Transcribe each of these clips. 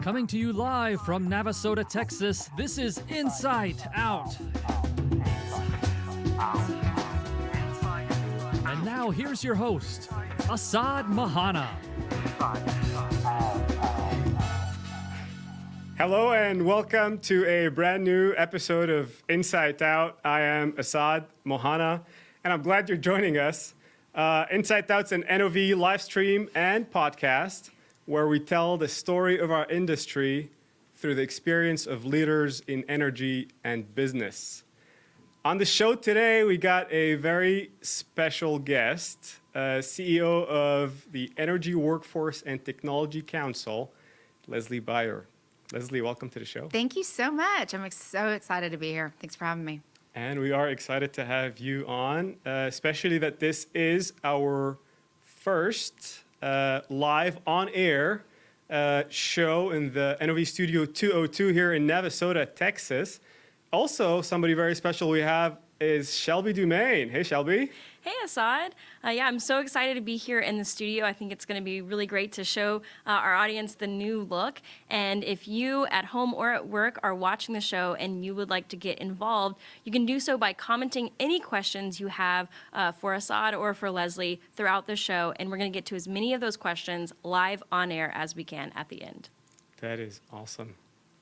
Coming to you live from Navasota, Texas, this is Insight Out. And now here's your host, Assaad Mohanna. Hello and welcome to a brand new episode of Insight Out. I am Assaad Mohanna, and I'm glad you're joining us. Insight Out's an NOV live stream and podcast where we tell the story of our industry through the experience of leaders in energy and business. On the show today, we got a very special guest, CEO of the Energy Workforce and Technology Council, Leslie Beyer. Leslie, welcome to the show. Thank you so much. I'm so excited to be here. Thanks for having me. And we are excited to have you on, especially that this is our first live on-air show in the NOV Studio 202 here in Navasota, Texas. Also, somebody very special we have is Shelby Dumaine. Hey, Shelby. Hey, Assaad. I'm so excited to be here in the studio. I think it's going to be really great to show our audience the new look. And if you at home or at work are watching the show and you would like to get involved, you can do so by commenting any questions you have for Assaad or for Leslie throughout the show. And we're going to get to as many of those questions live on air as we can at the end. That is awesome.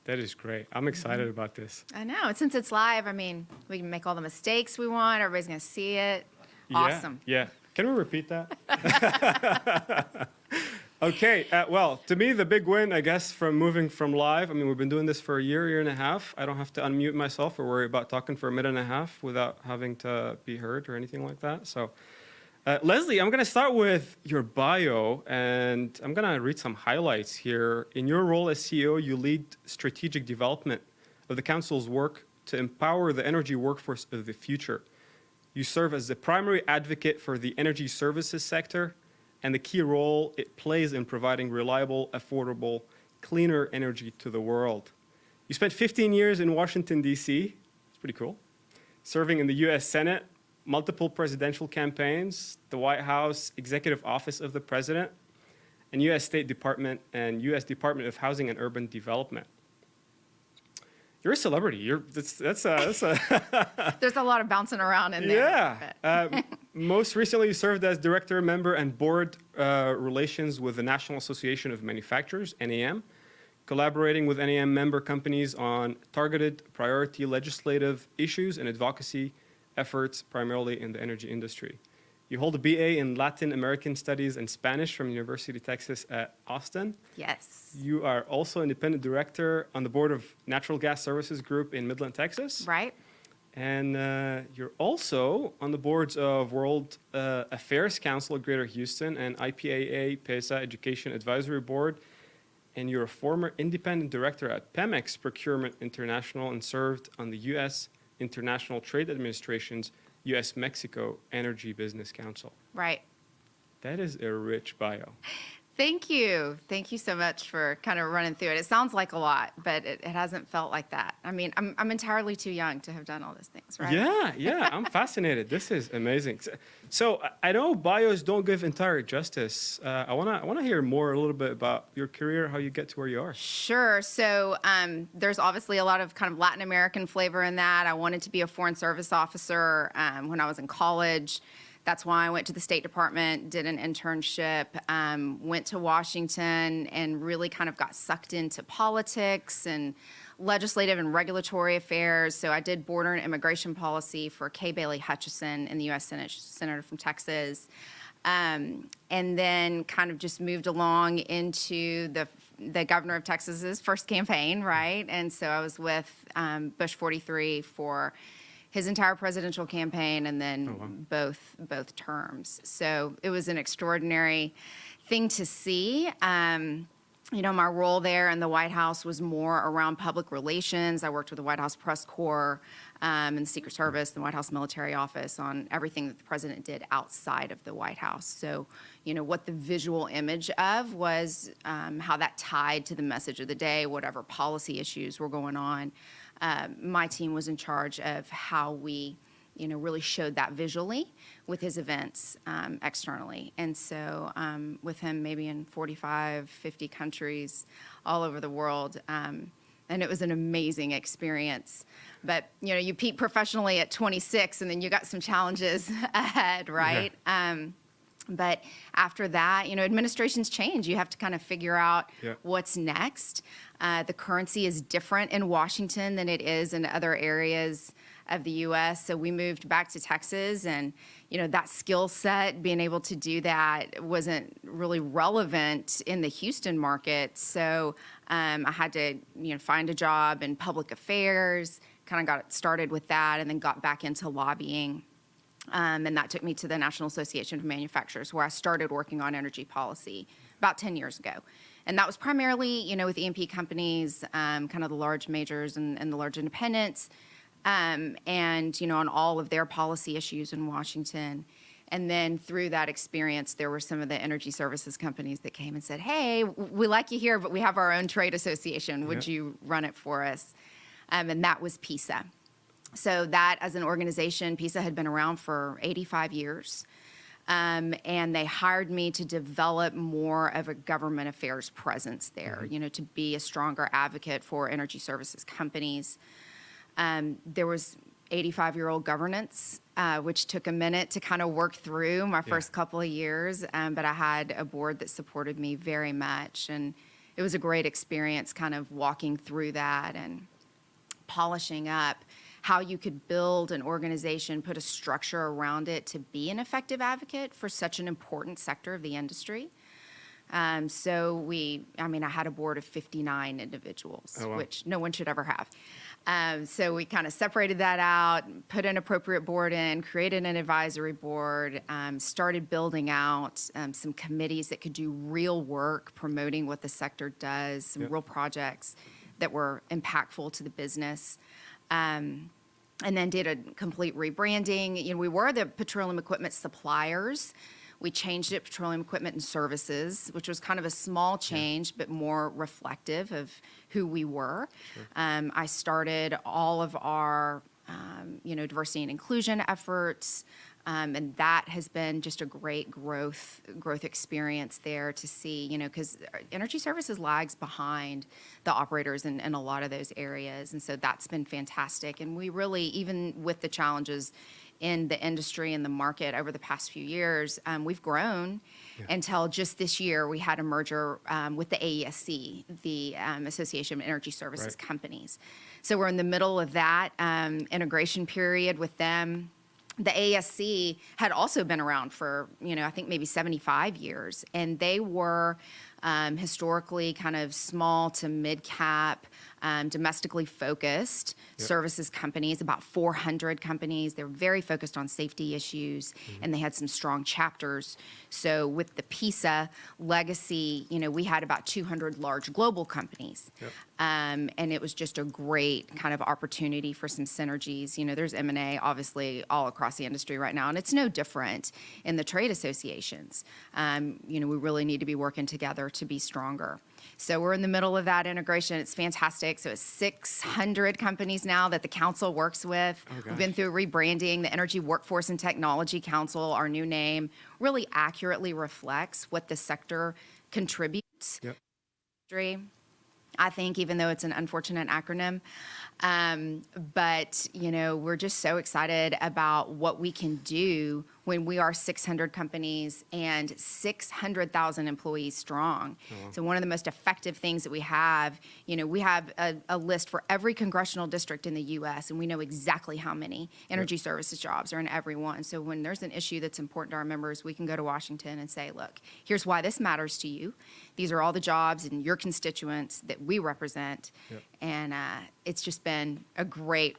That is great. I'm excited about this. I know. And since it's live, I mean, we can make all the mistakes we want. Everybody's going to see it. Awesome. Yeah. Can we repeat that? Okay. Well, to me, the big win, I guess, from moving from live, I mean, we've been doing this for a year and a half. I don't have to unmute myself or worry about talking for a minute and a half without having to be heard or anything like that. So, Leslie, I'm going to start with your bio, and I'm going to read some highlights here. In your role as CEO, you lead strategic development of the council's work to empower the energy workforce of the future. You serve as the primary advocate for the energy services sector and the key role it plays in providing reliable, affordable, cleaner energy to the world. You spent 15 years in Washington, D.C. It's pretty cool. Serving in the U.S. Senate, multiple presidential campaigns, the White House Executive Office of the President, and U.S. State Department and U.S. Department of Housing and Urban Development. You're a celebrity. That's a There's a lot of bouncing around in there. Yeah. Most recently, you served as director, member, and board relations with the National Association of Manufacturers, NAM, collaborating with NAM member companies on targeted priority legislative issues and advocacy efforts, primarily in the energy industry. You hold a BA in Latin American Studies and Spanish from University of Texas at Austin. Yes. You are also independent director on the board of Natural Gas Services Group in Midland, Texas. Right. And you're also on the boards of World Affairs Council of Greater Houston and IPAA PESA Education Advisory Board. And you're a former independent director at Pemex Procurement International and served on the U.S. International Trade Administration's U.S.-Mexico Energy Business Council. Right. That is a rich bio. Thank you. Thank you so much for kind of running through it. It sounds like a lot, but it hasn't felt like that. I mean, I'm entirely too young to have done all those things, right? Yeah, I'm fascinated. This is amazing. So I know bios don't give entire justice. I wanna hear more a little bit about your career, how you get to where you are. Sure. So there's obviously a lot of kind of Latin American flavor in that. I wanted to be a foreign service officer when I was in college. That's why I went to the State Department, did an internship, went to Washington, and really kind of got sucked into politics and legislative and regulatory affairs. So I did border and immigration policy for Kay Bailey Hutchison in the U.S. Senate, senator from Texas. And then kind of just moved along into the governor of Texas's first campaign, right? And so I was with Bush 43 for his entire presidential campaign and then both terms. So it was an extraordinary thing to see. You know, my role there in the White House was more around public relations. I worked with the White House Press Corps and the Secret Service, the White House Military Office on everything that the president did outside of the White House. So, you know, what the visual image of was how that tied to the message of the day, whatever policy issues were going on. My team was in charge of how we really showed that visually with his events externally. And so with him maybe in 45, 50 countries all over the world, and it was an amazing experience. But, you peak professionally at 26, and then you got some challenges ahead, right? Yeah. But after that, administrations change. You have to kind of figure out Yeah. what's next. The currency is different in Washington than it is in other areas of the U.S. So we moved back to Texas, and that skill set, being able to do that, wasn't really relevant in the Houston market. So I had to find a job in public affairs. Kind of got started with that, and then got back into lobbying. And that took me to the National Association of Manufacturers, where I started working on energy policy about 10 years ago. And that was primarily, with E&P companies, kind of the large majors and the large independents, and, on all of their policy issues in Washington. And then through that experience, there were some of the energy services companies that came and said, hey, we like you here, but we have our own trade association. Would you run it for us? And that was PISA. So that, as an organization, PISA had been around for 85 years. And they hired me to develop more of a government affairs presence there, to be a stronger advocate for energy services companies. There was 85-year-old governance, which took a minute to kind of work through my first couple of years. But I had a board that supported me very much. And it was a great experience kind of walking through that and polishing up how you could build an organization, put a structure around it to be an effective advocate for such an important sector of the industry. So I had a board of 59 individuals, Oh, wow. which no one should ever have. So we kind of separated that out, put an appropriate board in, created an advisory board, started building out some committees that could do real work promoting what the sector does, some real projects that were impactful to the business. And then did a complete rebranding. We were the petroleum equipment suppliers. We changed it petroleum equipment and services, which was kind of a small change, but more reflective of who we were. Sure. I started all of our, diversity and inclusion efforts. And that has been just a great growth experience there to see, because energy services lags behind the operators in a lot of those areas. And so that's been fantastic. And we really, even with the challenges in the industry and the market over the past few years, we've grown until just this year we had a merger with the AESC, the Association of Energy Services Companies. So we're in the middle of that integration period with them. The ASC had also been around for, I think maybe 75 years, and they were historically kind of small to mid-cap, domestically focused services companies, about 400 companies. They're very focused on safety issues, and they had some strong chapters. So with the PISA legacy, we had about 200 large global companies. And it was just a great kind of opportunity for some synergies. There's M&A obviously all across the industry right now, and it's no different in the trade associations. We really need to be working together to be stronger. So we're in the middle of that integration. It's fantastic. So it's 600 companies now that the council works with. Oh, We've been through rebranding. The Energy Workforce and Technology Council, our new name, really accurately reflects what the sector contributes. I think, even though it's an unfortunate acronym. But, we're just so excited about what we can do when we are 600 companies and 600,000 employees strong. So one of the most effective things that we have a list for every congressional district in the U.S., and we know exactly how many energy services jobs are in every one. So when there's an issue that's important to our members, we can go to Washington and say, look, here's why this matters to you. These are all the jobs in your constituents that we represent. And it's just been a great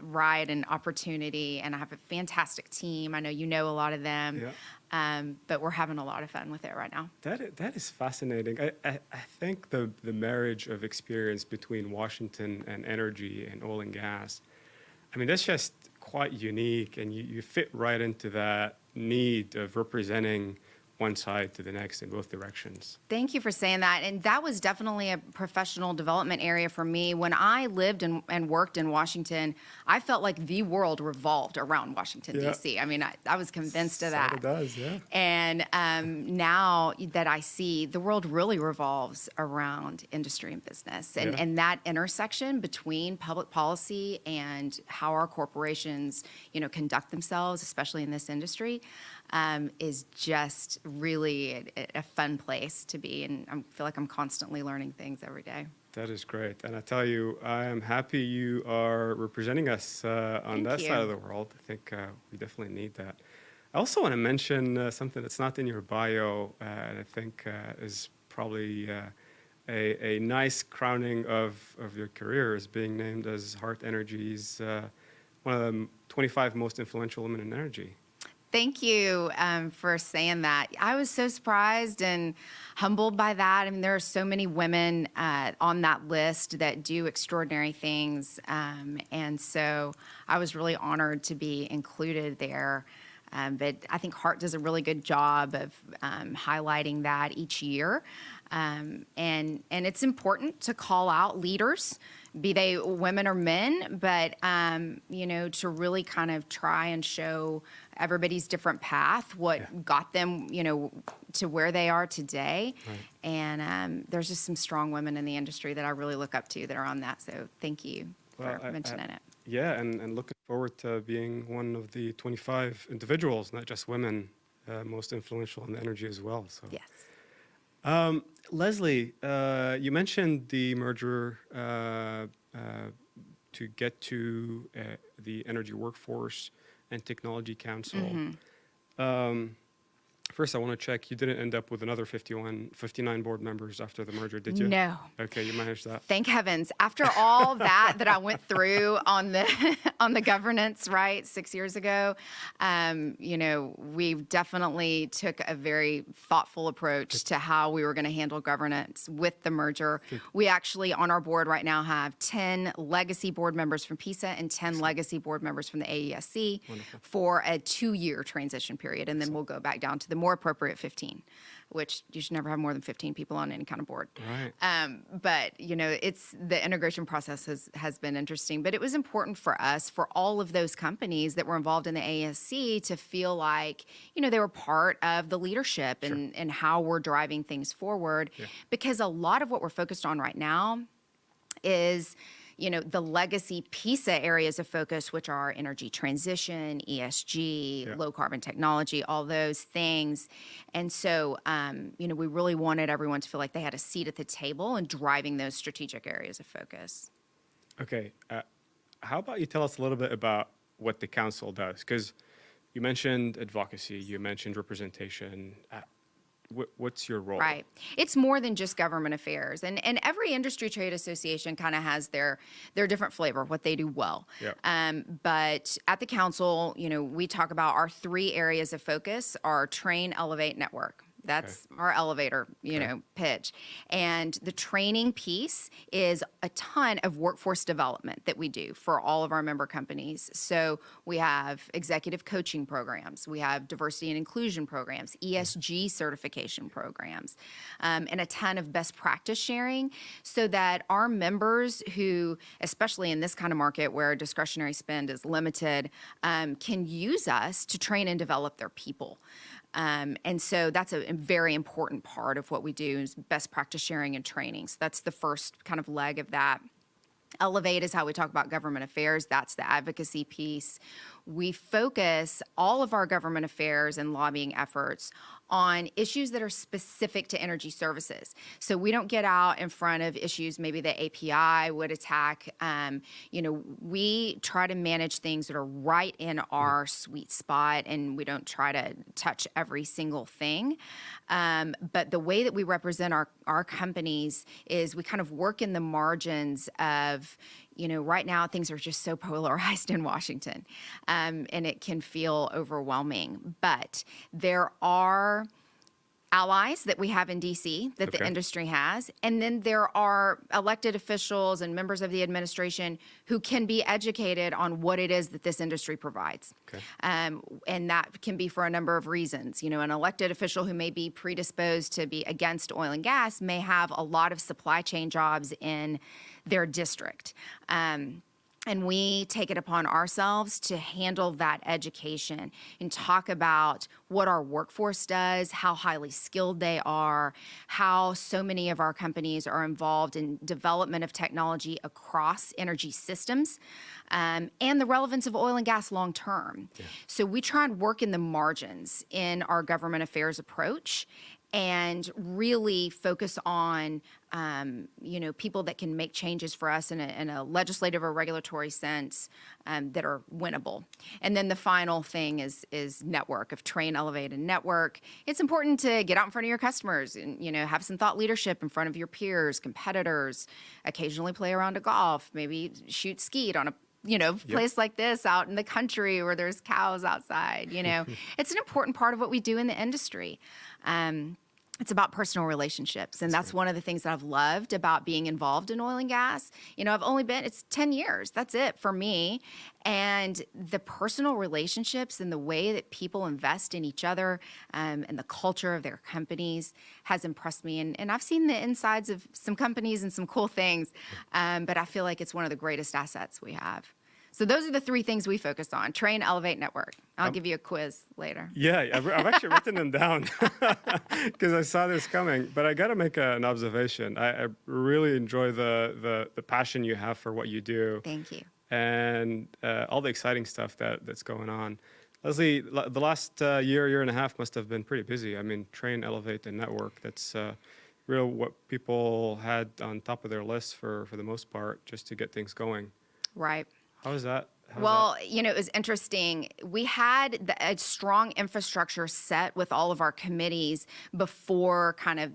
ride and opportunity. And I have a fantastic team. I know you know a lot of them. But we're having a lot of fun with it right now. That is fascinating. I think the marriage of experience between Washington and energy and oil and gas, that's just quite unique. And you fit right into that need of representing one side to the next in both directions. Thank you for saying that. And that was definitely a professional development area for me. When I lived and worked in Washington, I felt like the world revolved around Washington, Yeah. D.C. I mean, I was convinced of that. It does, yeah. And now that I see the world really revolves around industry and business, and, Yeah. and that intersection between public policy and how our corporations, conduct themselves, especially in this industry, is just really a fun place to be. And I feel like I'm constantly learning things every day. That is great. And I tell you, I am happy you are representing us on Thank that you. side of the world. I think we definitely need that. I also want to mention something that's not in your bio, and I think is probably a nice crowning of your career, is being named as Hart Energy's one of the 25 most influential women in energy. Thank you for saying that. I was so surprised and humbled by that. I mean, there are so many women on that list that do extraordinary things. And so I was really honored to be included there. But I think Hart does a really good job of highlighting that each year. And it's important to call out leaders, be they women or men, but, to really kind of try and show everybody's different path, what got them, to where they are today. Right. And there's just some strong women in the industry that I really look up to that are on that. So thank you for Well, mentioning it. Yeah, and looking forward to being one of the 25 individuals, not just women, most influential in energy as well. So. Yes. Leslie, you mentioned the merger to get to the Energy Workforce and Technology Council. Mm-hmm. First, I want to check, you didn't end up with another 59 board members after the merger, did you? No. Okay, you managed that. Thank heavens. After all that I went through on the governance, right, 6 years ago, we definitely took a very thoughtful approach to how we were going to handle governance with the merger. We actually, on our board right now, have 10 legacy board members from PISA and 10 legacy board members from the AESC for a 2-year transition period, and then we'll go back down to the more appropriate 15, which you should never have more than 15 people on any kind of board. Right. But, it's the integration process has been interesting. But it was important for us, for all of those companies that were involved in the ASC, to feel like, they were part of the leadership and how we're driving things forward. Yeah. Because a lot of what we're focused on right now is the legacy PISA areas of focus, which are energy transition, ESG, low carbon technology, all those things. And so, we really wanted everyone to feel like they had a seat at the table in driving those strategic areas of focus. Okay, how about you tell us a little bit about what the council does? Because you mentioned advocacy, you mentioned representation. What's your role? Right. It's more than just government affairs. And every industry trade association kind of has their different flavor, what they do well. Yep. But at the council, we talk about our 3 areas of focus: our train, elevate, network. That's our elevator, pitch. And the training piece is a ton of workforce development that we do for all of our member companies. So we have executive coaching programs, we have diversity and inclusion programs, ESG certification programs, and a ton of best practice sharing, so that our members who, especially in this kind of market where discretionary spend is limited, can use us to train and develop their people. And so that's a very important part of what we do, is best practice sharing and training. So that's the first kind of leg of that. Elevate is how we talk about government affairs. That's the advocacy piece. We focus all of our government affairs and lobbying efforts on issues that are specific to energy services. So we don't get out in front of issues maybe the API would attack. We try to manage things that are right in our sweet spot, and we don't try to touch every single thing. But the way that we represent our companies is we kind of work in the margins of, right now things are just so polarized in Washington, and it can feel overwhelming. But there are allies that we have in DC that the Okay. industry has. And then there are elected officials and members of the administration who can be educated on what it is that this industry provides. Okay. And that can be for a number of reasons. You know, an elected official who may be predisposed to be against oil and gas may have a lot of supply chain jobs in their district. And we take it upon ourselves to handle that education and talk about what our workforce does, how highly skilled they are, how so many of our companies are involved in development of technology across energy systems, and the relevance of oil and gas long term. Yeah. So we try and work in the margins in our government affairs approach and really focus on, people that can make changes for us in a legislative or regulatory sense that are winnable. And then the final thing is network, of train, elevate, and network. It's important to get out in front of your customers and, have some thought leadership in front of your peers, competitors, occasionally play around a golf, maybe shoot skeet on a place like this out in the country where there's cows outside, It's an important part of what we do in the industry. It's about personal relationships. And that's one of the things that I've loved about being involved in oil and gas. It's 10 years. That's it for me. And the personal relationships and the way that people invest in each other and the culture of their companies has impressed me. And I've seen the insides of some companies and some cool things. But I feel like it's one of the greatest assets we have. So those are the three things we focus on: train, elevate, network. I'll give you a quiz later. Yeah, I've actually written them down because I saw this coming. But I got to make an observation. I really enjoy the passion you have for what you do. Thank you. And all the exciting stuff that's going on. Leslie, the last year and a half must have been pretty busy. I mean, train, elevate, and network. That's real what people had on top of their list for the most part, just to get things going. Right. How is that? It was interesting. We had a strong infrastructure set with all of our committees before kind of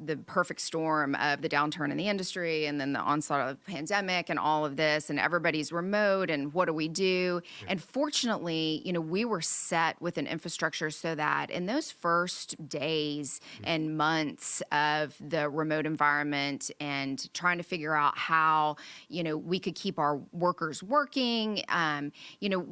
the perfect storm of the downturn in the industry and then the onslaught of the pandemic and all of this, and everybody's remote and what do we do? Yeah. And fortunately, we were set with an infrastructure so that in those first days and months of the remote environment and trying to figure out how, we could keep our workers working,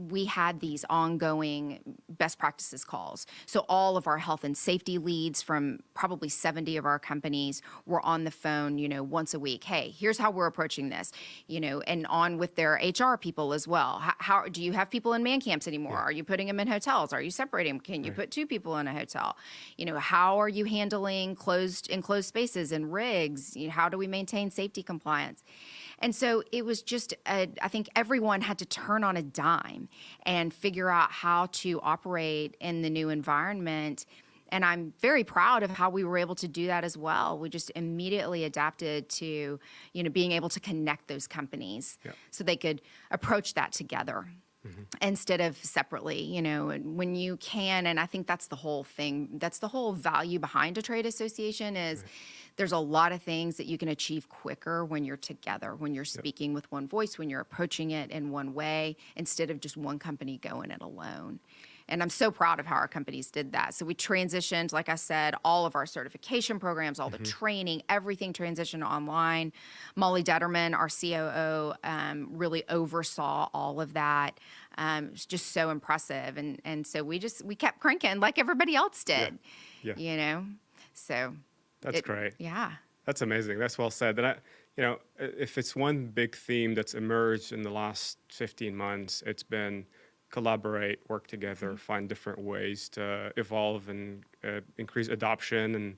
we had these ongoing best practices calls. So all of our health and safety leads from probably 70 of our companies were on the phone, once a week. Hey, here's how we're approaching this, and on with their HR people as well. How do you have people in man camps anymore? Yeah. Are you putting them in hotels? Are you separating them? Can you put two people in a hotel? How are you handling enclosed spaces and rigs? How do we maintain safety compliance? And so it was just, I think everyone had to turn on a dime and figure out how to operate in the new environment. And I'm very proud of how we were able to do that as well. We just immediately adapted to, being able to connect those companies so they could approach that together instead of separately, and when you can. And I think that's the whole thing. That's the whole value behind a trade association is there's a lot of things that you can achieve quicker when you're together, when you're speaking with one voice, when you're approaching it in one way, instead of just one company going it alone. And I'm so proud of how our companies did that. So we transitioned, like I said, all of our certification programs, all the training, everything transitioned online. Molly Detterman, our COO, really oversaw all of that. It's just so impressive. And so we kept cranking like everybody else did, So that's great. Yeah. That's amazing. That's well said. And if it's one big theme that's emerged in the last 15 months, it's been collaborate, work together, find different ways to evolve and increase adoption,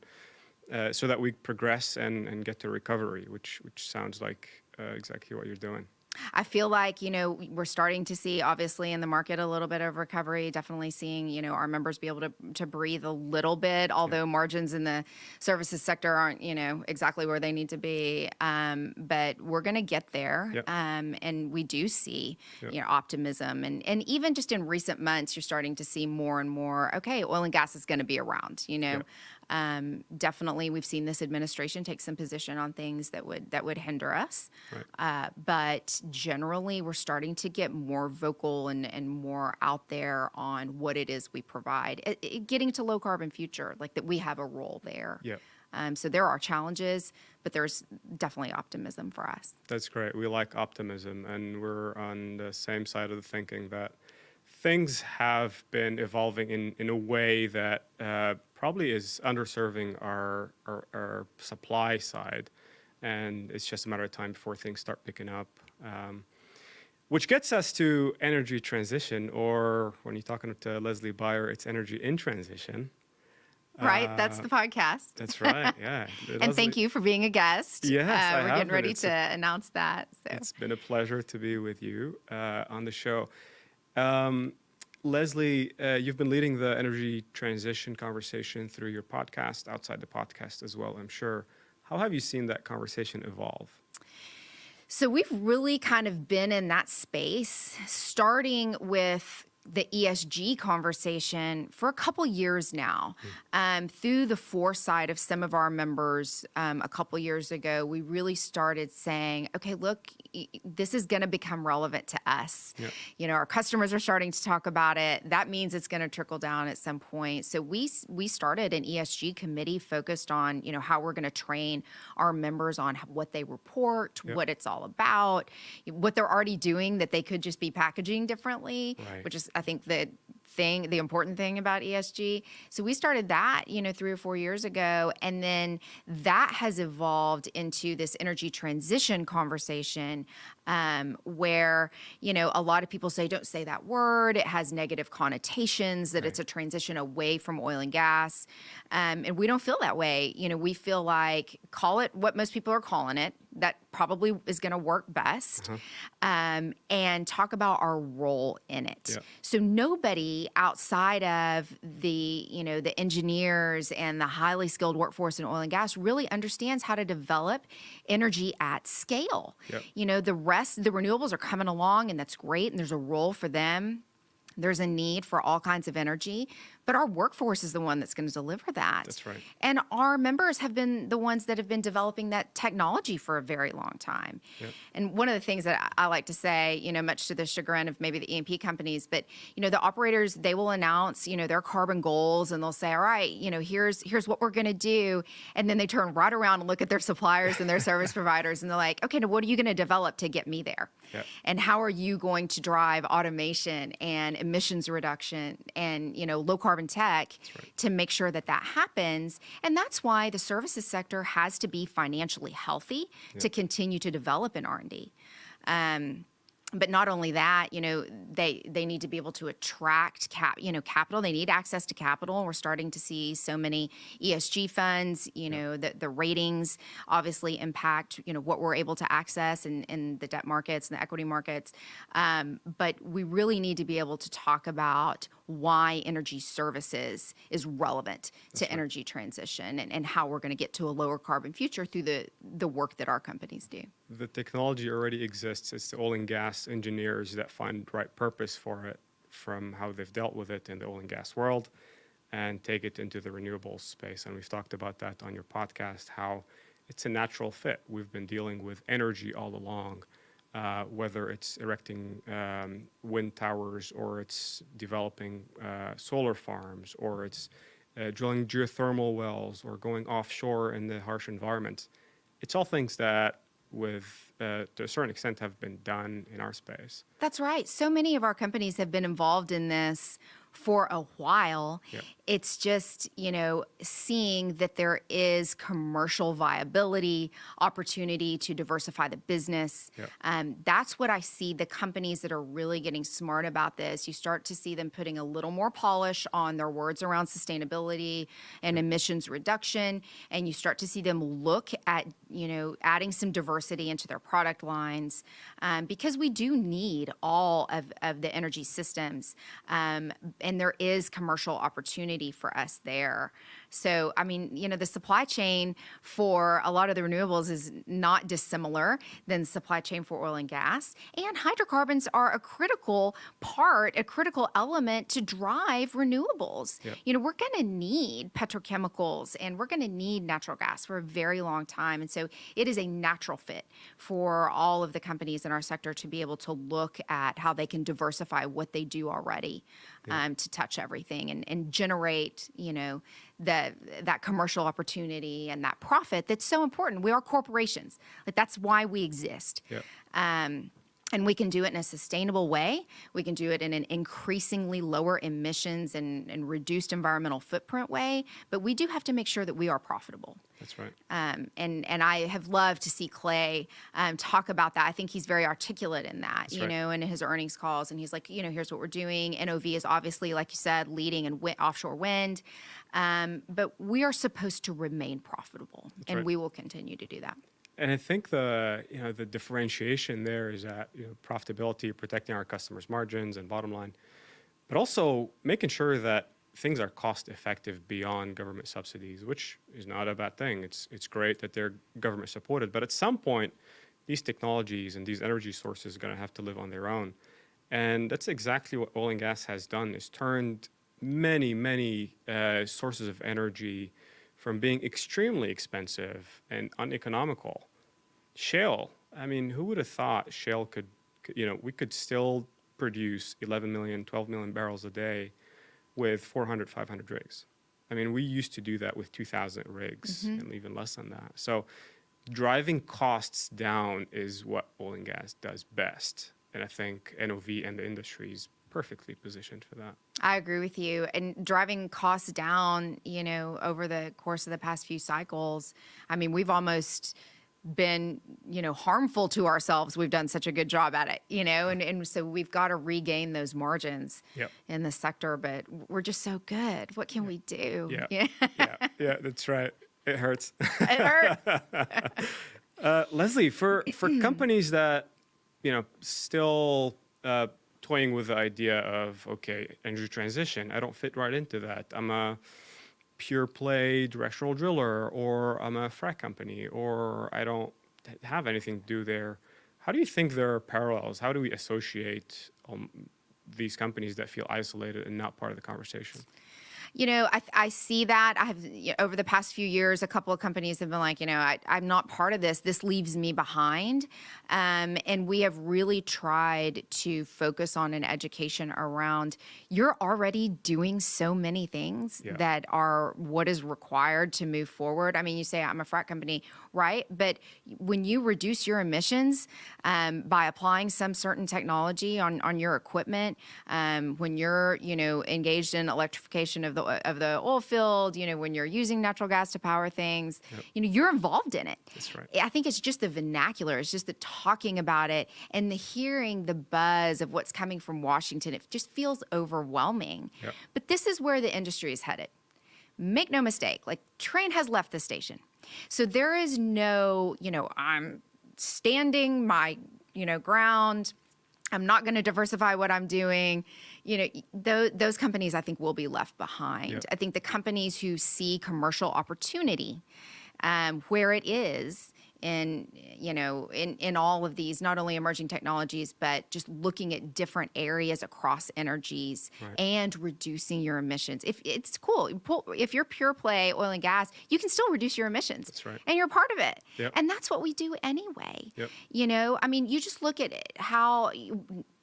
and so that we progress and get to recovery, which sounds like exactly what you're doing. I feel like, we're starting to see, obviously, in the market a little bit of recovery, definitely seeing, our members be able to breathe a little bit, although margins in the services sector aren't, exactly where they need to be. But we're going to get there. Yep. And we do see, optimism. And even just in recent months, you're starting to see more and more, okay, oil and gas is going to be around, Definitely, we've seen this administration take some position on things that would hinder us. Right. But generally, we're starting to get more vocal and more out there on what it is we provide. Getting to low carbon future, like that we have a role there. Yeah. So there are challenges, but there's definitely optimism for us. That's great. We like optimism, and we're on the same side of the thinking that things have been evolving in a way that probably is underserving our supply side, and it's just a matter of time before things start picking up. Which gets us to energy transition, or when you're talking to Leslie Beyer, it's energy in transition. Right? That's the podcast. That's right, yeah. And thank you for being a guest. Yes, I we're have getting been. ready to announce that. So. It's been a pleasure to be with you on the show. Leslie, you've been leading the energy transition conversation through your podcast, outside the podcast as well, I'm sure. How have you seen that conversation evolve? So we've really kind of been in that space, starting with the ESG conversation for a couple years now. Through the foresight of some of our members a couple years ago, we really started saying, okay, look, this is going to become relevant to us. Yep. You know, our customers are starting to talk about it. That means it's going to trickle down at some point. So we started an ESG committee focused on, you know, how we're going to train our members on what they report, Yep. what it's all about, what they're already doing that they could just be packaging differently, Right. which is, I think, the important thing about ESG. So we started that, you know, 3 or 4 years ago, and then that has evolved into this energy transition conversation, where, you know, a lot of people say, don't say that word. It has negative connotations, that it's a transition away from oil and gas. And we don't feel that way. You know, we feel like, call it what most people are calling it. That probably is going to work best. And talk about our role in it. Yep. So nobody outside of the, you know, the engineers and the highly skilled workforce in oil and gas really understands how to develop energy at scale. Yep. You know, the renewables are coming along, and that's great, and there's a role for them. There's a need for all kinds of energy, but our workforce is the one that's going to deliver that. That's right. And our members have been the ones that have been developing that technology for a very long time. Yep. And one of the things that I like to say, you know, much to the chagrin of maybe the E&P companies, but, you know, the operators, they will announce, you know, their carbon goals, and they'll say, all right, you know, here's what we're going to do. And then they turn right around and look at their suppliers and their service providers, and they're like, okay, now what are you going to develop to get me there? Yep. And how are you going to drive automation and emissions reduction and, you know, low carbon tech to make sure that that happens? And that's why the services sector has to be financially healthy to continue to develop in R&D. But not only that, you know, they need to be able to attract capital. They need access to capital. We're starting to see so many ESG funds. You know, the ratings obviously impact, you know, what we're able to access in the debt markets and the equity markets. But we really need to be able to talk about why energy services is relevant to energy transition, and how we're going to get to a lower carbon future through the work that our companies do. The technology already exists. It's the oil and gas engineers that find the right purpose for it from how they've dealt with it in the oil and gas world and take it into the renewables space. And we've talked about that on your podcast, how it's a natural fit. We've been dealing with energy all along, whether it's erecting wind towers, or it's developing solar farms, or it's drilling geothermal wells, or going offshore in the harsh environments. It's all things that to a certain extent have been done in our space. That's right. So many of our companies have been involved in this for a while. Yep. It's just, you know, seeing that there is commercial viability, opportunity to diversify the business. Yep. That's what I see the companies that are really getting smart about this. You start to see them putting a little more polish on their words around sustainability and emissions reduction, and you start to see them look at, you know, adding some diversity into their product lines, because we do need all of the energy systems. And there is commercial opportunity for us there. So, I mean, the supply chain for a lot of the renewables is not dissimilar than the supply chain for oil and gas. And hydrocarbons are a critical part, a critical element to drive renewables. Yep. We're going to need petrochemicals and we're going to need natural gas for a very long time. And so it is a natural fit for all of the companies in our sector to be able to look at how they can diversify what they do already to touch everything and generate, that commercial opportunity and that profit that's so important. We are corporations. Like, that's why we exist. Yep. And we can do it in a sustainable way. We can do it in an increasingly lower emissions and reduced environmental footprint way. But we do have to make sure that we are profitable. That's right. And I have loved to see Clay talk about that. I think he's very articulate in that, That's right. in his earnings calls. And he's like, here's what we're doing. NOV is obviously, like you said, leading in offshore wind. But we are supposed to remain profitable. That's and right. we will continue to do that. And I think the differentiation there is that profitability, protecting our customers' margins and bottom line, but also making sure that things are cost effective beyond government subsidies, which is not a bad thing. It's great that they're government supported, but at some point, these technologies and these energy sources are going to have to live on their own. And that's exactly what oil and gas has done, is turned many sources of energy from being extremely expensive and uneconomical. Shale, I mean, who would have thought shale could, we could still produce 11 million, 12 million barrels a day with 400, 500 rigs. I mean, we used to do that with 2,000 rigs and even less than that. So driving costs down is what oil and gas does best. And I think NOV and the industry is perfectly positioned for that. I agree with you. And driving costs down, over the course of the past few cycles, I mean, we've almost been, harmful to ourselves. We've done such a good job at it, and so we've got to regain those margins in the sector, but we're just so good. What can we do? Yeah, that's right. It hurts. It hurts. Leslie, for companies that, still toying with the idea of, okay, energy transition, I don't fit right into that. I'm a pure play directional driller, or I'm a frac company, or I don't have anything to do there. How do you think there are parallels? How do we associate these companies that feel isolated and not part of the conversation? I see that. I have, over the past few years, a couple of companies have been like, I'm not part of this. This leaves me behind. And we have really tried to focus on an education around, you're already doing so many things that are what is required to move forward. I mean, you say, I'm a frac company, right? But when you reduce your emissions by applying some certain technology on your equipment, when you're, engaged in electrification of the oil field, when you're using natural gas to power things, you're involved in it. That's right. I think it's just the vernacular. It's just the talking about it and the hearing the buzz of what's coming from Washington. It just feels overwhelming. Yep. But this is where the industry is headed. Make no mistake, like, train has left the station. So there is no, I'm standing my, ground. I'm not going to diversify what I'm doing. Those companies, I think, will be left behind. Yep. I think the companies who see commercial opportunity where it is in all of these, not only emerging technologies, but just looking at different areas across energies and reducing your emissions. If it's cool, if you're pure play oil and gas, you can still reduce your emissions. That's right. And you're part of it. Yep. And that's what we do anyway. Yep. I mean, you just look at how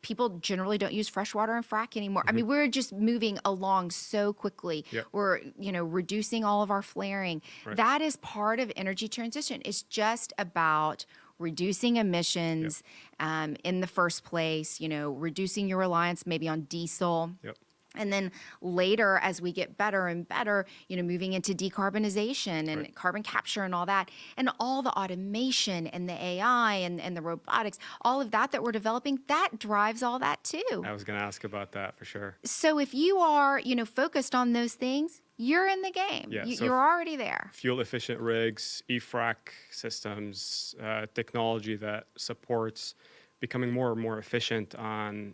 people generally don't use freshwater and frack anymore. I mean, we're just moving along so quickly. Yep. We're, reducing all of our flaring. Right. That is part of energy transition. It's just about reducing emissions in the first place, reducing your reliance maybe on diesel. Yep. And then later, as we get better and better, moving into decarbonization and carbon capture and all that, and all the automation and the AI and the robotics, all of that we're developing, that drives all that too. I was going to ask about that for sure. So if you are, focused on those things, you're in the game. Yeah, so you're already there. Fuel efficient rigs, e-frac systems, technology that supports becoming more and more efficient on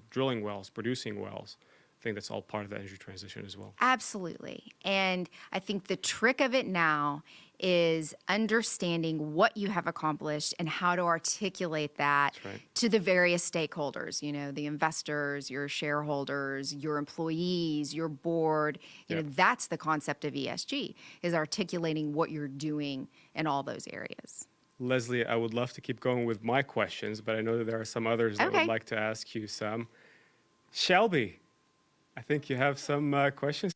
drilling wells, producing wells. I think that's all part of the energy transition as well. Absolutely. And I think the trick of it now is understanding what you have accomplished and how to articulate that That's right. to the various stakeholders, the investors, your shareholders, your employees, your board. Yeah. That's the concept of ESG, is articulating what you're doing in all those areas. Leslie, I would love to keep going with my questions, but I know that there are some others that Okay. would like to ask you some. Shelby, I think you have some questions.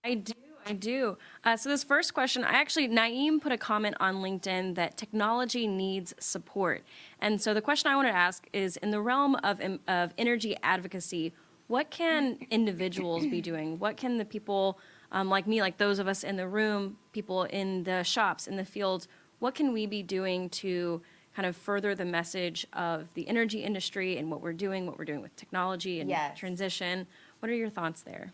I do. So this first question, Naeem put a comment on LinkedIn that technology needs support. And so the question I want to ask is, in the realm of energy advocacy, what can individuals be doing? What can the people like me, like those of us in the room, people in the shops, in the fields, what can we be doing to kind of further the message of the energy industry and what we're doing with technology and Yes. transition? What are your thoughts there?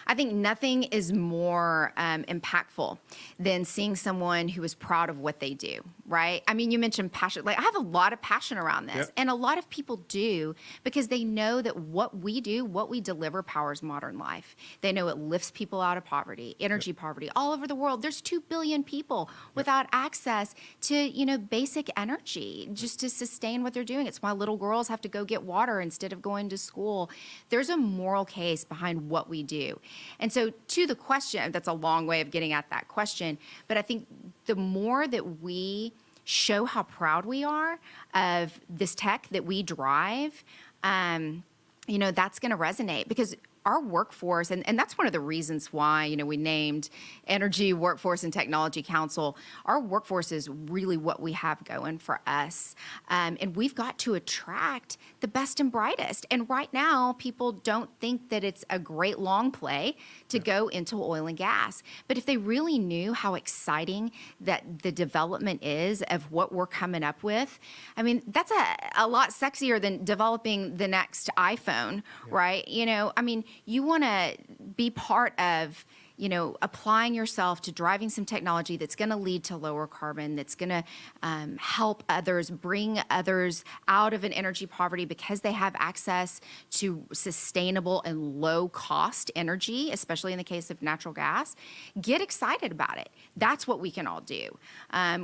I think nothing is more impactful than seeing someone who is proud of what they do, right? I mean, you mentioned passion. Like, I have a lot of passion around this, Yep. and a lot of people do, because they know that what we do, what we deliver, powers modern life. They know it lifts people out of poverty, energy poverty, all over the world. There's 2 billion people without access to, basic energy just to sustain what they're doing. It's why little girls have to go get water instead of going to school. There's a moral case behind what we do. And so, to the question, that's a long way of getting at that question, but I think the more that we show how proud we are of this tech that we drive, that's going to resonate, because our workforce, and that's one of the reasons why, we named Energy Workforce and Technology Council. Our workforce is really what we have going for us. And we've got to attract the best and brightest. And right now, people don't think that it's a great long play to go into oil and gas. But if they really knew how exciting that the development is of what we're coming up with, I mean, that's a lot sexier than developing the next iPhone, right? You want to be part of, applying yourself to driving some technology that's going to lead to lower carbon, that's going to help others, bring others out of an energy poverty because they have access to sustainable and low cost energy, especially in the case of natural gas. Get excited about it. That's what we can all do.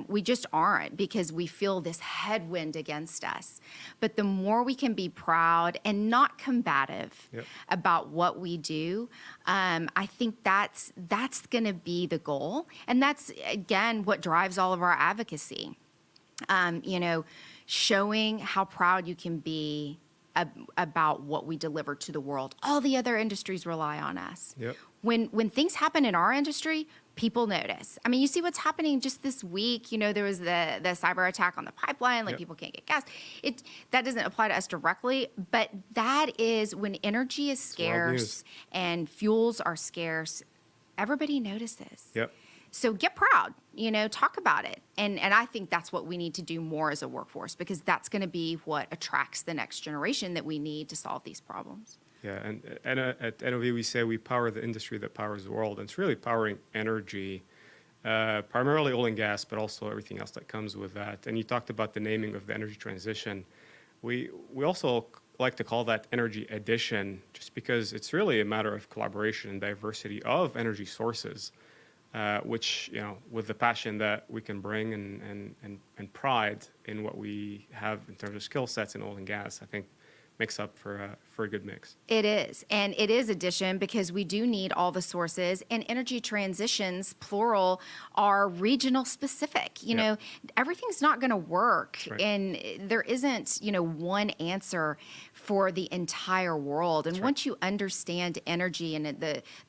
We just aren't, because we feel this headwind against us. But the more we can be proud and not combative about what we do, I think that's going to be the goal. And that's, again, what drives all of our advocacy. Showing how proud you can be about what we deliver to the world. All the other industries rely on us. Yep. When things happen in our industry, people notice. I mean, you see what's happening just this week. There was the cyber attack on the pipeline, like people can't get gas. That doesn't apply to us directly, but that is when energy is scarce and fuels are scarce, everybody notices. Yep. So get proud, talk about it. And I think that's what we need to do more as a workforce, because that's going to be what attracts the next generation that we need to solve these problems. Yeah, and at NOV we say we power the industry that powers the world. And it's really powering energy, primarily oil and gas, but also everything else that comes with that. And you talked about the naming of the energy transition. We also like to call that energy addition, just because it's really a matter of collaboration and diversity of energy sources, which, with the passion that we can bring and pride in what we have in terms of skill sets in oil and gas, I think makes up for a good mix. It is. And it is addition, because we do need all the sources, and energy transitions, plural, are regional specific. Everything's not going to work. Right. And there isn't, one answer for the entire world. And once you understand energy and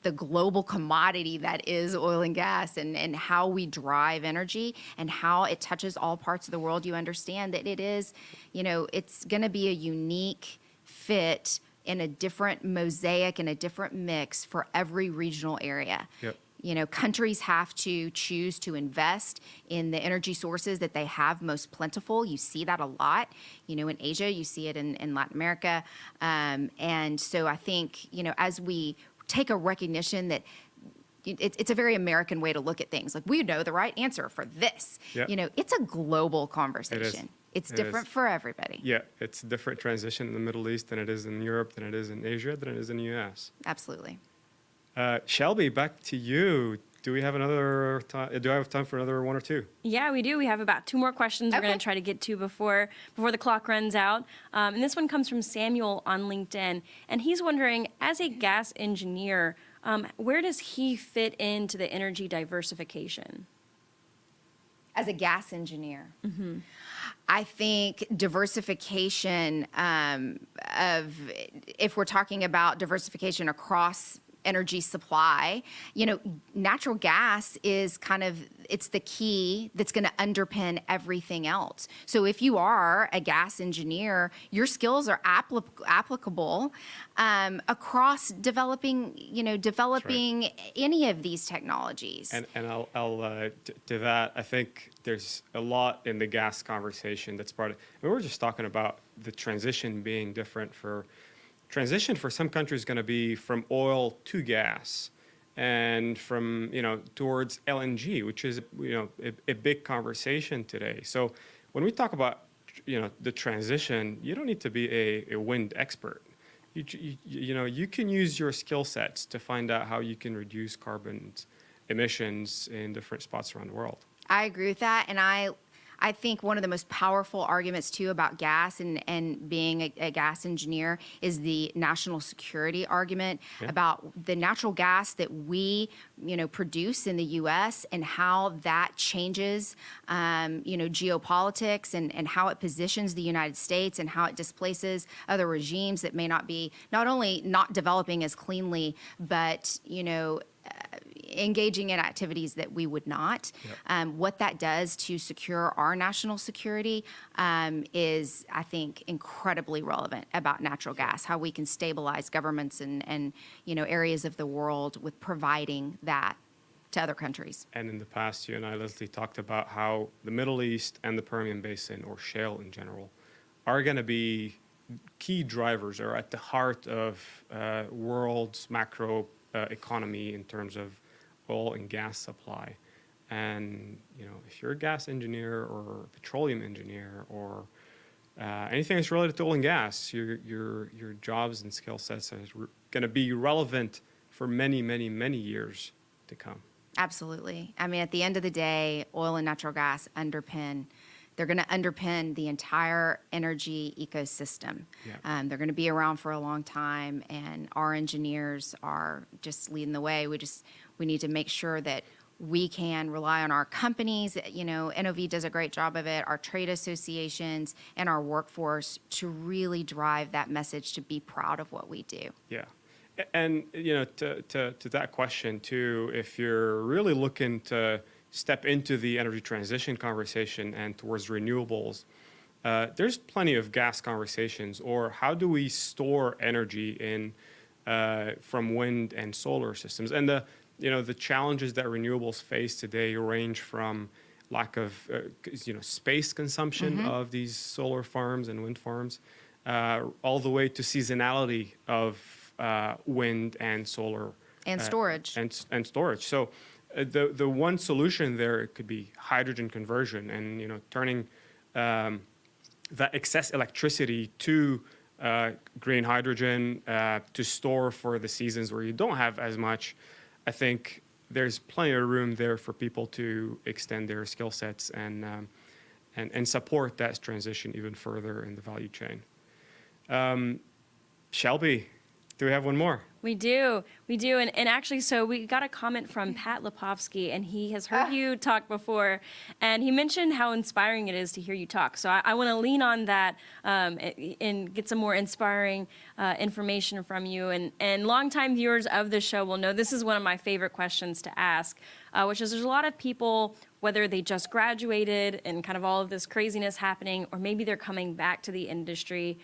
the global commodity that is oil and gas, and how we drive energy and how it touches all parts of the world, you understand that it is, it's going to be a unique fit in a different mosaic and a different mix for every regional area. Yep. Countries have to choose to invest in the energy sources that they have most plentiful. You see that a lot, in Asia, you see it in Latin America. And so I think, as we take a recognition that it's a very American way to look at things. Like, we know the right answer for this. Yep. It's a global conversation. It's It different is. for everybody. Yeah, it's a different transition in the Middle East than it is in Europe, than it is in Asia, than it is in the US. Absolutely. Shelby, back to you. Do we have another time? Do I have time for another one or two? Yeah, we do. We have about 2 more questions we're going Okay. to try to get to before the clock runs out. And this one comes from Samuel on LinkedIn. And he's wondering, as a gas engineer, where does he fit into the energy diversification? As a gas engineer, I think diversification of, if we're talking about diversification across energy supply, natural gas is it's the key that's going to underpin everything else. So if you are a gas engineer, your skills are applicable across developing any of these technologies. And to that, I think there's a lot in the gas conversation that's part of. We were just talking about the transition being different for. Transition for some countries is going to be from oil to gas, and from towards LNG, which is a big conversation today. So when we talk about the transition, you don't need to be a wind expert. You can use your skill sets to find out how you can reduce carbon emissions in different spots around the world. I agree with that, and I think one of the most powerful arguments too about gas and being a gas engineer is the national security argument about the natural gas that we produce in the U.S. and how that changes geopolitics and how it positions the United States and how it displaces other regimes that may not only not developing as cleanly, but engaging in activities that we would not. What that does to secure our national security is, I think, incredibly relevant about natural gas, how we can stabilize governments and areas of the world with providing that to other countries. And in the past, you and I, Leslie, talked about how the Middle East and the Permian Basin, or shale in general, are going to be key drivers or at the heart of world's macro economy in terms of oil and gas supply. And if you're a gas engineer or a petroleum engineer or anything that's related to oil and gas, your jobs and skill sets are going to be relevant for many, many, many years to come. Absolutely. I mean, at the end of the day, oil and natural gas they're going to underpin the entire energy ecosystem. Yeah. They're going to be around for a long time, and our engineers are just leading the way. We need to make sure that we can rely on our companies. NOV does a great job of it, our trade associations, and our workforce to really drive that message to be proud of what we do. Yeah. And, to that question, too, if you're really looking to step into the energy transition conversation and towards renewables, there's plenty of gas conversations, or how do we store energy from wind and solar systems? And the challenges that renewables face today range from lack of space consumption of these solar farms and wind farms, all the way to seasonality of wind and solar And storage. and storage. So the one solution there could be hydrogen conversion, and turning that excess electricity to green hydrogen to store for the seasons where you don't have as much. I think there's plenty of room there for people to extend their skill sets and support that transition even further in the value chain. Shelby, do we have one more? We do. And actually, so we got a comment from Pat Lipovsky, and he has heard you talk before, and he mentioned how inspiring it is to hear you talk. So I want to lean on that and get some more inspiring information from you. And longtime viewers of the show will know this is one of my favorite questions to ask, which is there's a lot of people, whether they just graduated and kind of all of this craziness happening, or maybe they're coming back to the industry.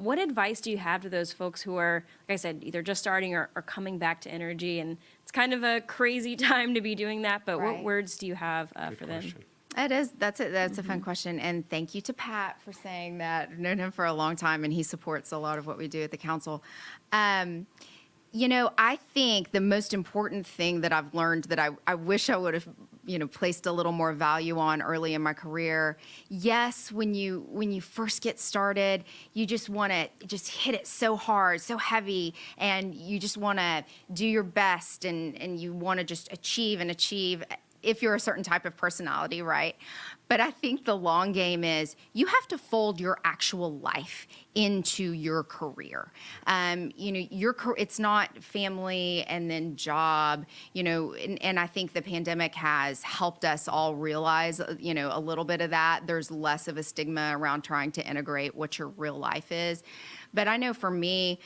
What advice do you have to those folks who are, like I said, either just starting or coming back to energy? And it's kind of a crazy time to be doing that, but Right. what words do you have for them? Question. It is. That's a fun question. And thank you to Pat for saying that. I've known him for a long time, and he supports a lot of what we do at the council. I think the most important thing that I've learned that I wish I would have, placed a little more value on early in my career. Yes, when you first get started, you just want to just hit it so hard, so heavy, and you just want to do your best, and you want to just achieve and achieve if you're a certain type of personality, right? But I think the long game is you have to fold your actual life into your career. It's not family and then job, and I think the pandemic has helped us all realize, a little bit of that. There's less of a stigma around trying to integrate what your real life is. But I know for me,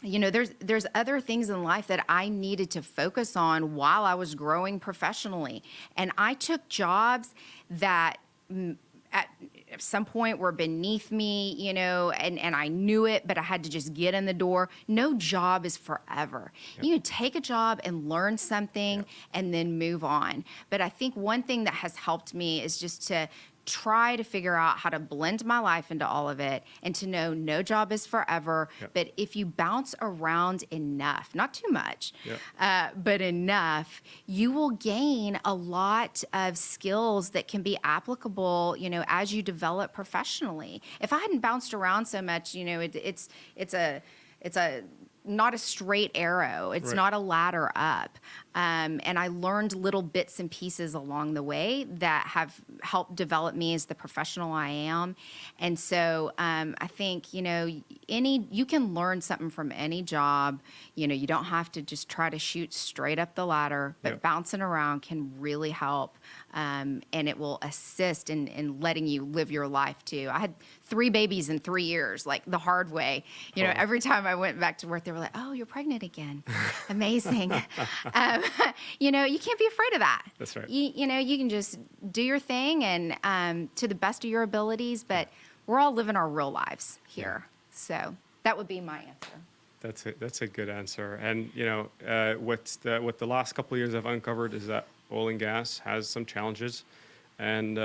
there's other things in life that I needed to focus on while I was growing professionally. And I took jobs that at some point were beneath me, and I knew it, but I had to just get in the door. No job is forever. Yep. You can take a job and learn something, yep, and then move on. But I think one thing that has helped me is just to try to figure out how to blend my life into all of it, and to know no job is forever. Yep. But if you bounce around enough, not too much, yep, but enough, you will gain a lot of skills that can be applicable, as you develop professionally. If I hadn't bounced around so much, it's a not a straight arrow. It's right, not a ladder up. And I learned little bits and pieces along the way that have helped develop me as the professional I am. And so I think, you can learn something from any job. You don't have to just try to shoot straight up the ladder, but yep, bouncing around can really help. And it will assist in letting you live your life too. I had 3 babies in 3 years, like the hard way. Every time I went back to work, they were like, "Oh, you're pregnant again. Amazing." You can't be afraid of that. That's right. You can just do your thing and to the best of your abilities, but we're all living our real lives here. Yeah. So that would be my answer. That's a good answer. And what the last couple of years I've uncovered is that oil and gas has some challenges. And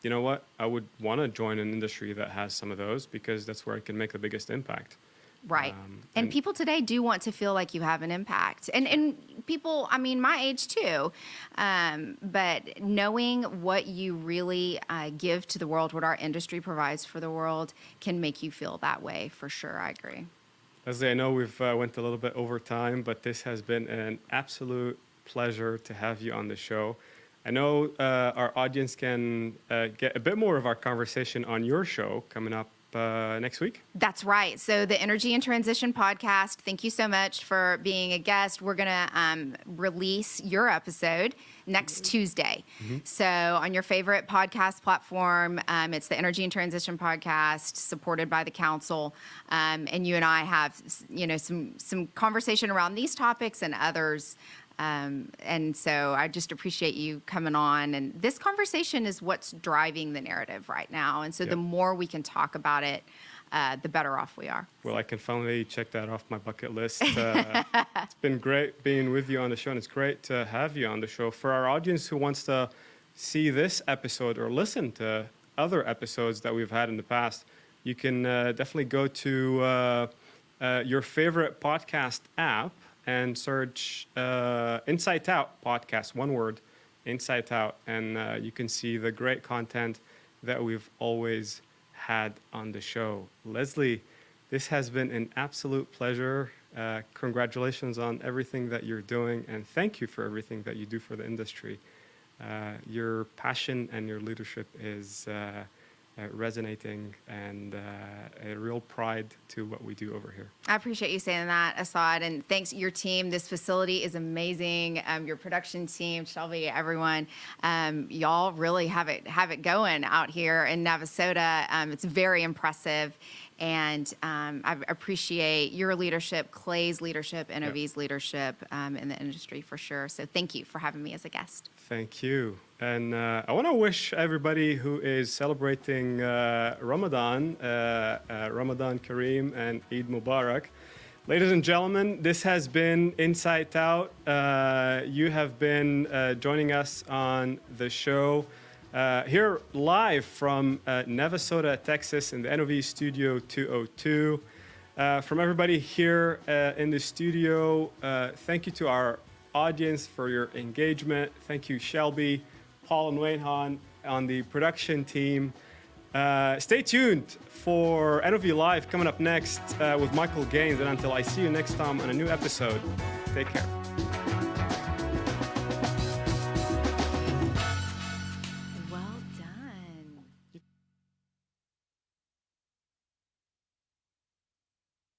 you know what? I would want to join an industry that has some of those, because that's where I can make the biggest impact. Right. And people today do want to feel like you have an impact. And people, my age too. But knowing what you really give to the world, what our industry provides for the world, can make you feel that way for sure. I agree. Leslie, I know we've went a little bit over time, but this has been an absolute pleasure to have you on the show. I know our audience can get a bit more of our conversation on your show coming up next week. That's right. So the Energy and Transition podcast, thank you so much for being a guest. We're going to release your episode next Tuesday. Mm-hmm. So on your favorite podcast platform, it's the Energy and Transition podcast, supported by the council. And you and I have, some conversation around these topics and others. And so I just appreciate you coming on. And this conversation is what's driving the narrative right now. And so yep, the more we can talk about it, the better off we are. Well, I can finally check that off my bucket list. It's been great being with you on the show, and it's great to have you on the show. For our audience who wants to see this episode or listen to other episodes that we've had in the past, you can definitely go to your favorite podcast app and search Insight Out podcast, one word, Insight Out, and you can see the great content that we've always had on the show. Leslie, this has been an absolute pleasure. Congratulations on everything that you're doing, and thank you for everything that you do for the industry. Your passion and your leadership is resonating, and a real pride to what we do over here. I appreciate you saying that, Assaad, and thanks your team. This facility is amazing. Your production team, Shelby, everyone, y'all really have it going out here in Navasota. It's very impressive, and I appreciate your leadership, Clay's leadership, NOV's leadership in the industry for sure. So thank you for having me as a guest. Thank you. And I want to wish everybody who is celebrating Ramadan, Ramadan Kareem and Eid Mubarak. Ladies and gentlemen, this has been Insight Out. You have been joining us on the show here live from Navasota, Texas in the NOV Studio 202. From everybody here in the studio, thank you to our audience for your engagement. Thank you, Shelby, Paul, and Wayhan on the production team. Stay tuned for NOV Live coming up next with Michael Gaines. And until I see you next time on a new episode, take care.